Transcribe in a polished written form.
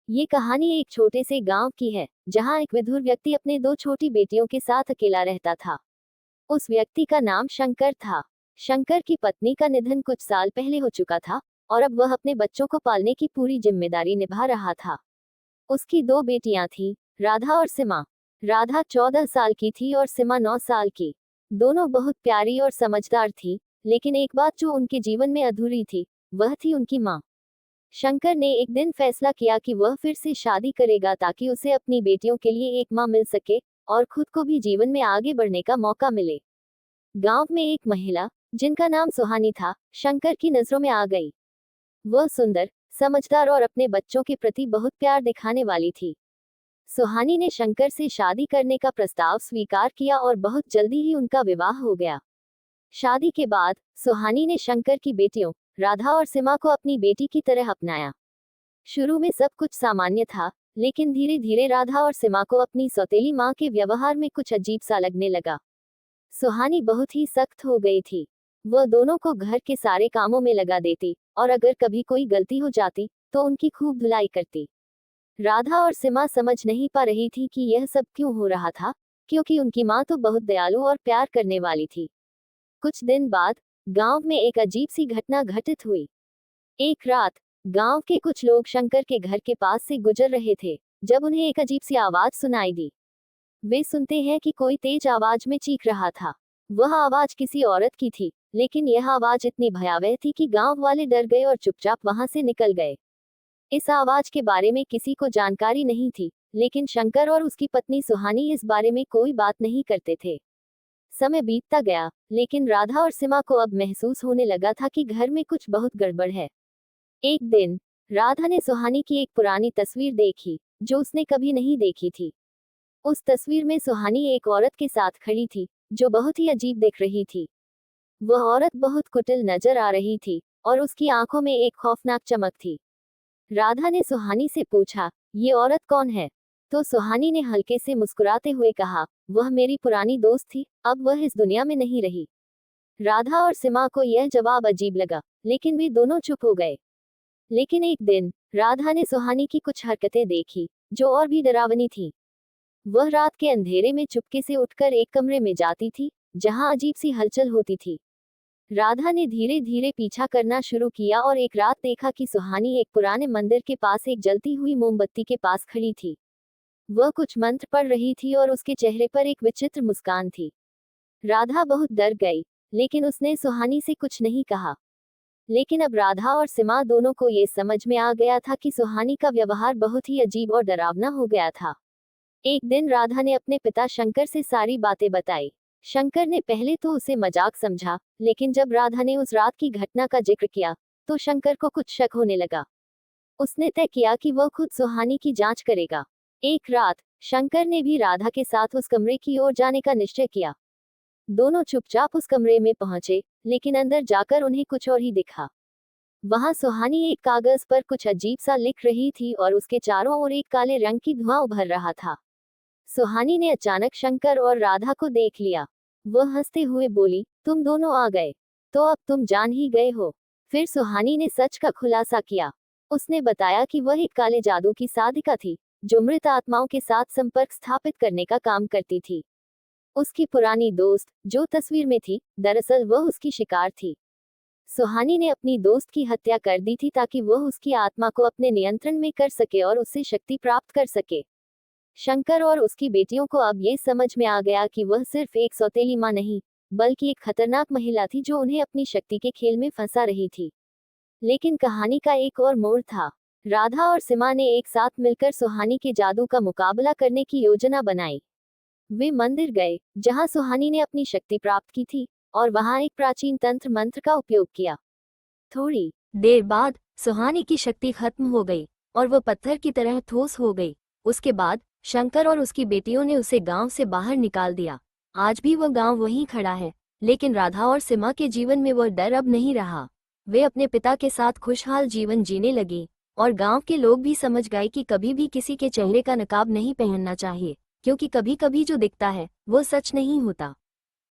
ये कहानी एक छोटे से गांव की है, जहां एक विधुर व्यक्ति अपने दो छोटी बेटियों के साथ अकेला रहता था। उस व्यक्ति का नाम शंकर था। शंकर की पत्नी का निधन कुछ साल पहले हो चुका था और अब वह अपने बच्चों को पालने की पूरी जिम्मेदारी निभा रहा था। उसकी दो बेटियां थीं, राधा और सीमा। राधा 14 साल की थी और सीमा 9 साल की। दोनों बहुत प्यारी और समझदार थी, लेकिन एक बात जो उनके जीवन में अधूरी थी, वह थी उनकी माँ। शंकर ने एक दिन फैसला किया कि वह फिर से शादी करेगा ताकि उसे अपनी बेटियों के लिए एक मां मिल सके और खुद को भी जीवन में आगे बढ़ने का मौका मिले। गांव में एक महिला, जिनका नाम सुहानी था, शंकर की नजरों में आ गई। वह सुंदर, समझदार और अपने बच्चों के प्रति बहुत प्यार दिखाने वाली थी। सुहानी ने शंकर से शादी करने का प्रस्ताव स्वीकार किया और बहुत जल्दी ही उनका विवाह हो गया। शादी के बाद सुहानी ने शंकर की बेटियों राधा और सीमा को अपनी बेटी की तरह अपनाया। शुरू में सब कुछ सामान्य था, लेकिन धीरे धीरे राधा और सीमा को अपनी सौतेली माँ के व्यवहार में कुछ अजीब सा लगने लगा। सुहानी बहुत ही सख्त हो गई थी। वह दोनों को घर के सारे कामों में लगा देती और अगर कभी कोई गलती हो जाती तो उनकी खूब धुलाई करती। राधा और सीमा समझ नहीं पा रही थी कि यह सब क्यों हो रहा था, क्योंकि उनकी माँ तो बहुत दयालु और प्यार करने वाली थी। कुछ दिन बाद गांव में एक अजीब सी घटना घटित हुई। एक रात गांव के कुछ लोग शंकर के घर के पास से गुजर रहे थे, जब उन्हें एक अजीब सी आवाज सुनाई दी। वे सुनते हैं कि कोई तेज आवाज में चीख रहा था। वह आवाज किसी औरत की थी, लेकिन यह आवाज इतनी भयावह थी कि गांव वाले डर गए और चुपचाप वहां से निकल गए। इस आवाज के बारे में किसी को जानकारी नहीं थी, लेकिन शंकर और उसकी पत्नी सुहानी इस बारे में कोई बात नहीं करते थे। समय बीतता गया, लेकिन राधा और सीमा को अब महसूस होने लगा था कि घर में कुछ बहुत गड़बड़ है। एक दिन राधा ने सुहानी की एक पुरानी तस्वीर देखी, जो उसने कभी नहीं देखी थी। उस तस्वीर में सुहानी एक औरत के साथ खड़ी थी, जो बहुत ही अजीब दिख रही थी। वह औरत बहुत कुटिल नजर आ रही थी और उसकी आंखों में एक खौफनाक चमक थी। राधा ने सुहानी से पूछा, ये औरत कौन है? तो सुहानी ने हल्के से मुस्कुराते हुए कहा, वह मेरी पुरानी दोस्त थी, अब वह इस दुनिया में नहीं रही। राधा और सीमा को यह जवाब अजीब लगा, लेकिन वे दोनों चुप हो गए। लेकिन एक दिन राधा ने सुहानी की कुछ हरकतें देखी, जो और भी डरावनी थी। वह रात के अंधेरे में चुपके से उठकर एक कमरे में जाती थी, जहां अजीब सी हलचल होती थी। राधा ने धीरे धीरे पीछा करना शुरू किया और एक रात देखा कि सुहानी एक पुराने मंदिर के पास एक जलती हुई मोमबत्ती के पास खड़ी थी। वह कुछ मंत्र पढ़ रही थी और उसके चेहरे पर एक विचित्र मुस्कान थी। राधा बहुत डर गई, लेकिन उसने सुहानी से कुछ नहीं कहा। लेकिन अब राधा और सीमा दोनों को ये समझ में आ गया था कि सुहानी का व्यवहार बहुत ही अजीब और डरावना हो गया था। एक दिन राधा ने अपने पिता शंकर से सारी बातें बताई। शंकर ने पहले तो उसे मजाक समझा, लेकिन जब राधा ने उस रात की घटना का जिक्र किया, तो शंकर को कुछ शक होने लगा। उसने तय किया कि वह खुद सुहानी की जांच करेगा। एक रात शंकर ने भी राधा के साथ उस कमरे की ओर जाने का निश्चय किया। दोनों चुपचाप उस कमरे में पहुंचे, लेकिन अंदर जाकर उन्हें कुछ और ही दिखा। वहां सुहानी एक कागज पर कुछ अजीब सा लिख रही थी और उसके चारों ओर एक काले रंग की धुआं उभर रहा था। सुहानी ने अचानक शंकर और राधा को देख लिया। वह हंसते हुए बोली, तुम दोनों आ गए, तो अब तुम जान ही गए हो। फिर सुहानी ने सच का खुलासा किया। उसने बताया कि वह एक काले जादू की साधिका थी, जो मृत आत्माओं के साथ संपर्क स्थापित करने का काम करती थी। उसकी पुरानी दोस्त, जो तस्वीर में थी, दरअसल वह उसकी शिकार थी। सुहानी ने अपनी दोस्त की हत्या कर दी थी ताकि वह उसकी आत्मा को अपने नियंत्रण में कर सके और उससे शक्ति प्राप्त कर सके। शंकर और उसकी बेटियों को अब ये समझ में आ गया कि वह सिर्फ एक सौतेली मां नहीं, बल्कि एक खतरनाक महिला थी जो उन्हें अपनी शक्ति के खेल में फंसा रही थी। लेकिन कहानी का एक और मोड़ था। राधा और सीमा ने एक साथ मिलकर सुहानी के जादू का मुकाबला करने की योजना बनाई। वे मंदिर गए, जहां सुहानी ने अपनी शक्ति प्राप्त की थी, और वहां एक प्राचीन तंत्र मंत्र का उपयोग किया। थोड़ी देर बाद सुहानी की शक्ति खत्म हो गई और वह पत्थर की तरह ठोस हो गई। उसके बाद शंकर और उसकी बेटियों ने उसे गांव से बाहर निकाल दिया। आज भी वह गांव वहीं खड़ा है, लेकिन राधा और सीमा के जीवन में वह डर अब नहीं रहा। वे अपने पिता के साथ खुशहाल जीवन जीने लगी और गांव के लोग भी समझ गए कि कभी भी किसी के चेहरे का नकाब नहीं पहनना चाहिए, क्योंकि कभी कभी जो दिखता है वो सच नहीं होता।